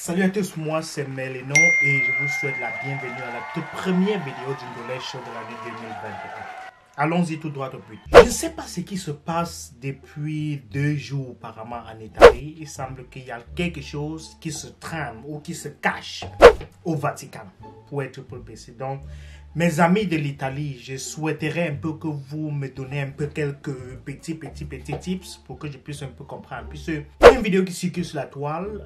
Salut à tous, moi c'est Meleno et je vous souhaite la bienvenue à la toute première vidéo du Ndolé Show de l'année 2021. Allons-y tout droit au but. Je ne sais pas ce qui se passe depuis 2 jours apparemment en Italie. Il semble qu'il y a quelque chose qui se trame ou qui se cache au Vatican, pour être plus précis. Donc, mes amis de l'Italie, je souhaiterais un peu que vous me donnez un peu quelques petits tips pour que je puisse un peu comprendre. Puisque il y a une vidéo qui circule sur la toile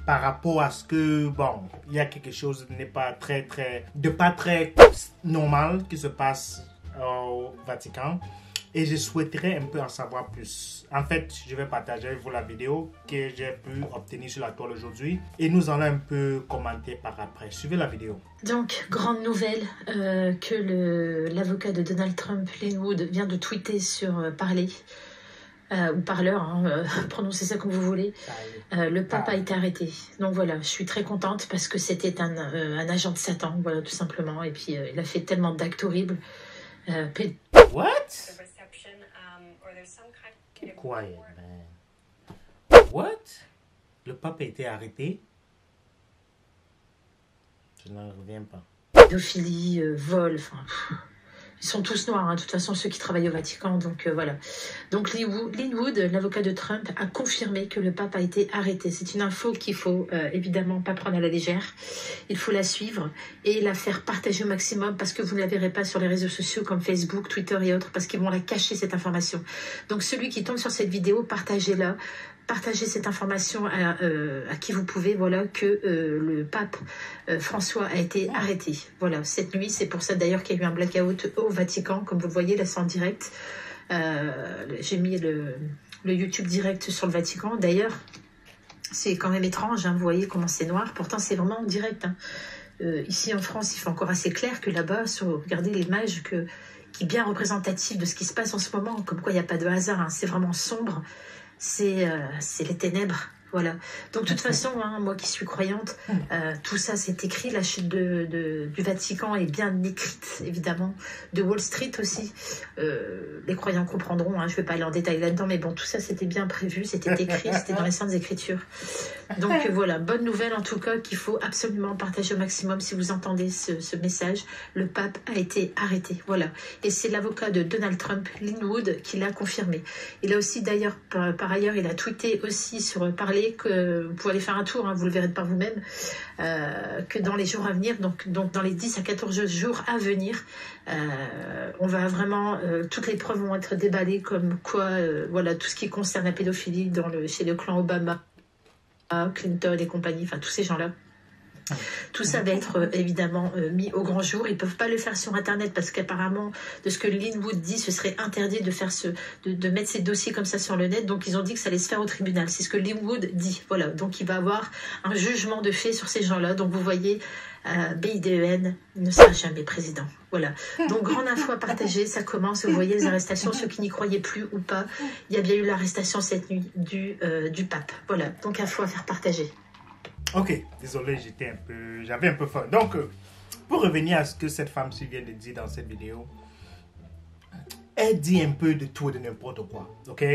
par rapport à ce que, bon, il y a quelque chose de pas très normal qui se passe au Vatican. Et je souhaiterais un peu en savoir plus. En fait, je vais partager avec vous la vidéo que j'ai pu obtenir sur la toile aujourd'hui. Et nous allons un peu commenter par après. Suivez la vidéo. Donc, grande nouvelle que l'avocat de Donald Trump, Lin Wood, vient de tweeter sur Parler. Ou Parleur, hein, prononcez ça comme vous voulez. Le pape a été arrêté. Donc voilà, je suis très contente parce que c'était un agent de Satan, voilà, tout simplement. Et puis, il a fait tellement d'actes horribles. What? Quiet, man. What? Le pape a été arrêté? Je n'en reviens pas. Pédophilie, vol, enfin... Ils sont tous noirs, hein, de toute façon, ceux qui travaillent au Vatican, donc voilà. Donc Lin Wood, l'avocat de Trump, a confirmé que le pape a été arrêté. C'est une info qu'il faut évidemment pas prendre à la légère. Il faut la suivre et la faire partager au maximum parce que vous ne la verrez pas sur les réseaux sociaux comme Facebook, Twitter et autres, parce qu'ils vont la cacher, cette information. Donc celui qui tombe sur cette vidéo, partagez-la. Partagez cette information à qui vous pouvez, voilà, que le pape François a été arrêté. Voilà, cette nuit, c'est pour ça d'ailleurs qu'il y a eu un blackout au Vatican, comme vous le voyez, là c'est en direct. J'ai mis le YouTube direct sur le Vatican. D'ailleurs, c'est quand même étrange, hein, vous voyez comment c'est noir, pourtant c'est vraiment en direct. Hein. Ici en France, il fait encore assez clair que là-bas, regardez l'image qui est bien représentative de ce qui se passe en ce moment, comme quoi il n'y a pas de hasard, hein, c'est vraiment sombre. C'est les ténèbres, voilà. Donc, de toute façon, hein, moi qui suis croyante, tout ça, c'est écrit. La chute du Vatican est bien écrite, évidemment. De Wall Street aussi. Les croyants comprendront, hein, je ne vais pas aller en détail là-dedans, mais bon, tout ça, c'était bien prévu, c'était écrit, c'était dans les Saintes Écritures. Donc, voilà, bonne nouvelle en tout cas qu'il faut absolument partager au maximum si vous entendez ce message. Le pape a été arrêté, voilà. Et c'est l'avocat de Donald Trump, Lin Wood, qui l'a confirmé. Il a aussi d'ailleurs, par ailleurs, il a tweeté aussi sur Parler, que vous pouvez aller faire un tour, hein, vous le verrez par vous-même, que dans les jours à venir, donc dans les 10 à 14 jours à venir, on va vraiment, toutes les preuves vont être déballées, comme quoi, voilà, tout ce qui concerne la pédophilie chez le clan Obama, Clinton et compagnie, enfin tous ces gens-là. Tout ça va être évidemment mis au grand jour. Ils ne peuvent pas le faire sur Internet parce qu'apparemment, de ce que Lin Wood dit, ce serait interdit de mettre ces dossiers comme ça sur le net. Donc, ils ont dit que ça allait se faire au tribunal. C'est ce que Lin Wood dit. Voilà. Donc, il va avoir un jugement de fait sur ces gens-là. Donc, vous voyez, Biden ne sera jamais président. Voilà. Donc, grande info à partager. Ça commence. Vous voyez les arrestations. Ceux qui n'y croyaient plus ou pas, il y a bien eu l'arrestation cette nuit du pape. Voilà. Donc, info à faire partager. Ok, désolé, j'avais un peu faim. Donc, pour revenir à ce que cette femme-ci vient de dire dans cette vidéo, elle dit un peu de tout et de n'importe quoi, ok?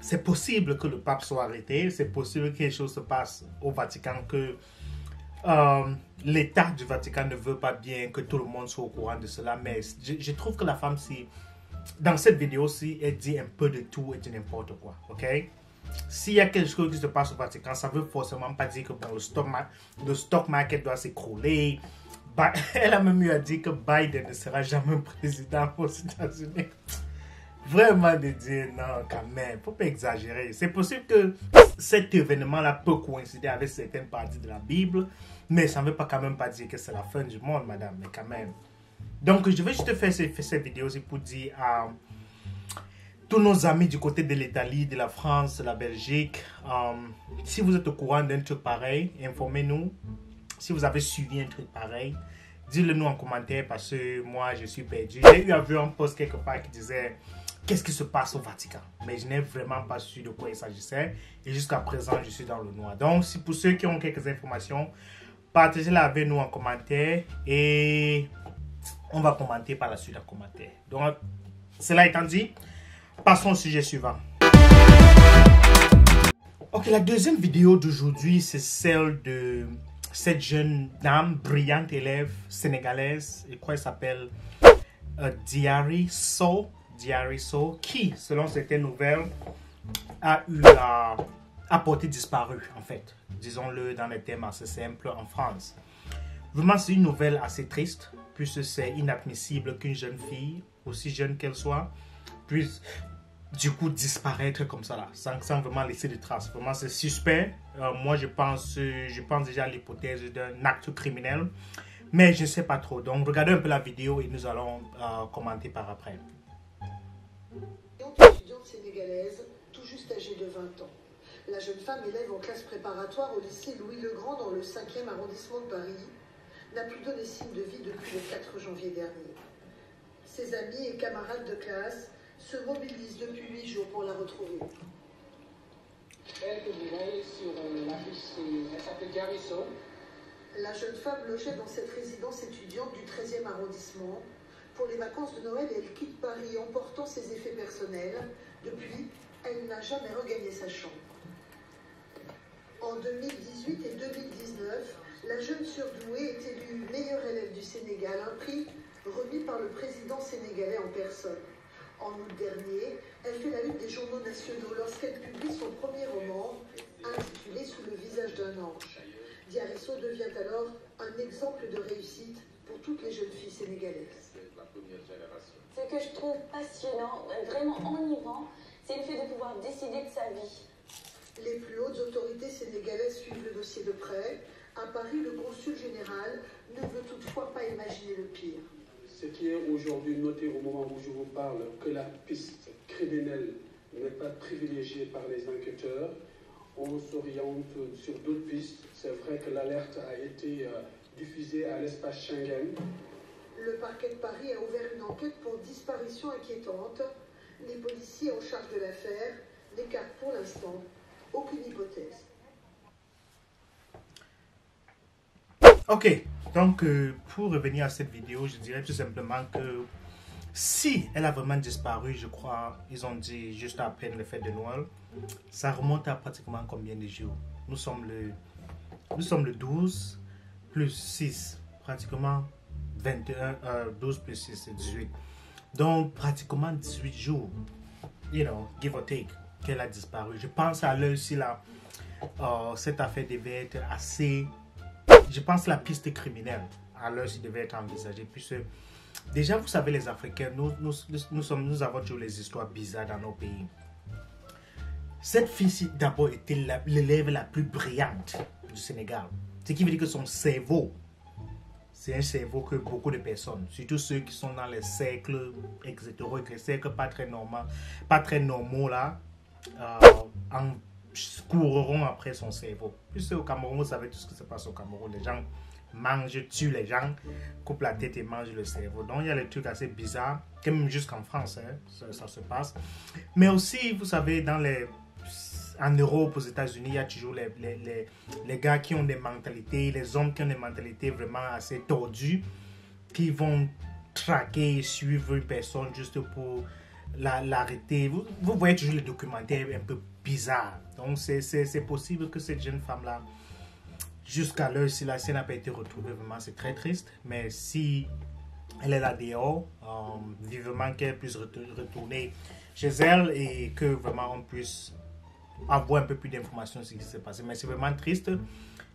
C'est possible que le pape soit arrêté, c'est possible que quelque chose se passe au Vatican, que l'État du Vatican ne veut pas bien que tout le monde soit au courant de cela, mais je trouve que la femme-ci, dans cette vidéo-ci, elle dit un peu de tout et de n'importe quoi, ok? S'il y a quelque chose qui se passe au Vatican, ça ne veut forcément pas dire que bon, le stock market doit s'écrouler. Elle a même eu à dire que Biden ne sera jamais président aux États-Unis. Vraiment de dire non, quand même, il ne faut pas exagérer. C'est possible que cet événement-là peut coïncider avec certaines parties de la Bible, mais ça ne veut pas quand même pas dire que c'est la fin du monde, madame, mais quand même. Donc, je vais juste faire cette vidéo aussi pour dire à tous nos amis du côté de l'Italie, de la France, de la Belgique, si vous êtes au courant d'un truc pareil, informez-nous. Si vous avez suivi un truc pareil, dites-le nous en commentaire parce que moi, je suis perdu. J'ai eu à voir un post quelque part qui disait « Qu'est-ce qui se passe au Vatican ?» Mais je n'ai vraiment pas su de quoi il s'agissait. Et jusqu'à présent, je suis dans le noir. Donc, si pour ceux qui ont quelques informations, partagez-la avec nous en commentaire. Et on va commenter par la suite en commentaire. Donc, cela étant dit, passons au sujet suivant. Ok, la deuxième vidéo d'aujourd'hui, c'est celle de cette jeune dame, brillante élève sénégalaise, je crois qu'elle s'appelle Diary So, qui, selon certaines nouvelles, a porté disparu, en fait. Disons-le dans les termes assez simples, en France. Vraiment, c'est une nouvelle assez triste, puisque c'est inadmissible qu'une jeune fille, aussi jeune qu'elle soit, puisse du coup disparaître comme ça là, sans vraiment laisser de traces. Vraiment, c'est suspect. Moi, je pense déjà à l'hypothèse d'un acte criminel, mais je ne sais pas trop. Donc, regardez un peu la vidéo et nous allons commenter par après. Étudiante sénégalaise, tout juste âgée de 20 ans. La jeune femme, élève en classe préparatoire au lycée Louis-le-Grand dans le 5e arrondissement de Paris, n'a plus donné signe de vie depuis le 4 janvier dernier. Ses amis et camarades de classe se mobilisent depuis 8 jours pour la retrouver. Elle que vous voyez sur l'affiche, elle s'appelle Diary So. La jeune femme logeait dans cette résidence étudiante du 13e arrondissement. Pour les vacances de Noël, elle quitte Paris emportant ses effets personnels. Depuis, elle n'a jamais regagné sa chambre. En 2018 et 2019, la jeune surdouée est élue meilleure élève du Sénégal, un prix remis par le président sénégalais en personne. En août dernier, elle fait la une des journaux nationaux lorsqu'elle publie son premier roman, intitulé Sous le visage d'un ange. Diary So devient alors un exemple de réussite pour toutes les jeunes filles sénégalaises. Ce que je trouve passionnant, vraiment enivrant, c'est le fait de pouvoir décider de sa vie. Les plus hautes autorités sénégalaises suivent le dossier de près. À Paris, le consul général ne veut toutefois pas imaginer le pire. Ce qui est aujourd'hui noté au moment où je vous parle, que la piste criminelle n'est pas privilégiée par les enquêteurs. On s'oriente sur d'autres pistes. C'est vrai que l'alerte a été diffusée à l'espace Schengen. Le parquet de Paris a ouvert une enquête pour disparition inquiétante. Les policiers en charge de l'affaire n'écartent pour l'instant aucune hypothèse. Ok, donc pour revenir à cette vidéo, je dirais tout simplement que si elle a vraiment disparu, je crois, ils ont dit juste après le fête de Noël, ça remonte à pratiquement combien de jours? Nous sommes le 12 plus 6, pratiquement 21, 12 plus 6, c'est 18. Donc pratiquement 18 jours, you know, give or take, qu'elle a disparu. Je pense à l'heure ci là, cette affaire devait être assez... Je pense que la piste criminelle, à l'heure ci devait être envisagée, puisque déjà, vous savez, les Africains, nous avons toujours les histoires bizarres dans nos pays. Cette fille-ci, d'abord, était l'élève la plus brillante du Sénégal. Ce qui veut dire que son cerveau, c'est un cerveau que beaucoup de personnes, surtout ceux qui sont dans les cercles, etc., les cercles pas très normaux là, courront après son cerveau. Puisque au Cameroun, vous savez tout ce qui se passe au Cameroun. Les gens mangent, tuent les gens, coupent la tête et mangent le cerveau. Donc il y a des trucs assez bizarres, même jusqu'en France, hein, ça se passe. Mais aussi, vous savez, en Europe, aux États-Unis, il y a toujours les gars qui ont des mentalités, les hommes qui ont des mentalités vraiment assez tordues, qui vont traquer et suivre une personne juste pour l'arrêter. Vous voyez toujours les documentaires un peu bizarres. Donc c'est possible que cette jeune femme-là, jusqu'à l'heure, si elle n'a pas été retrouvée, vraiment c'est très triste. Mais si elle est là dehors, vivement qu'elle puisse retourner chez elle et que vraiment on puisse avoir un peu plus d'informations sur ce qui s'est passé. Mais c'est vraiment triste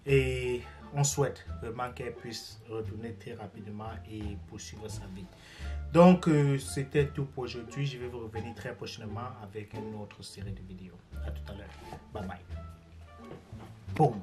et on souhaite vraiment qu'elle puisse retourner très rapidement et poursuivre sa vie. Donc c'était tout pour aujourd'hui. Je vais vous revenir très prochainement avec une autre série de vidéos. À tout à l'heure. Bye bye. Boom.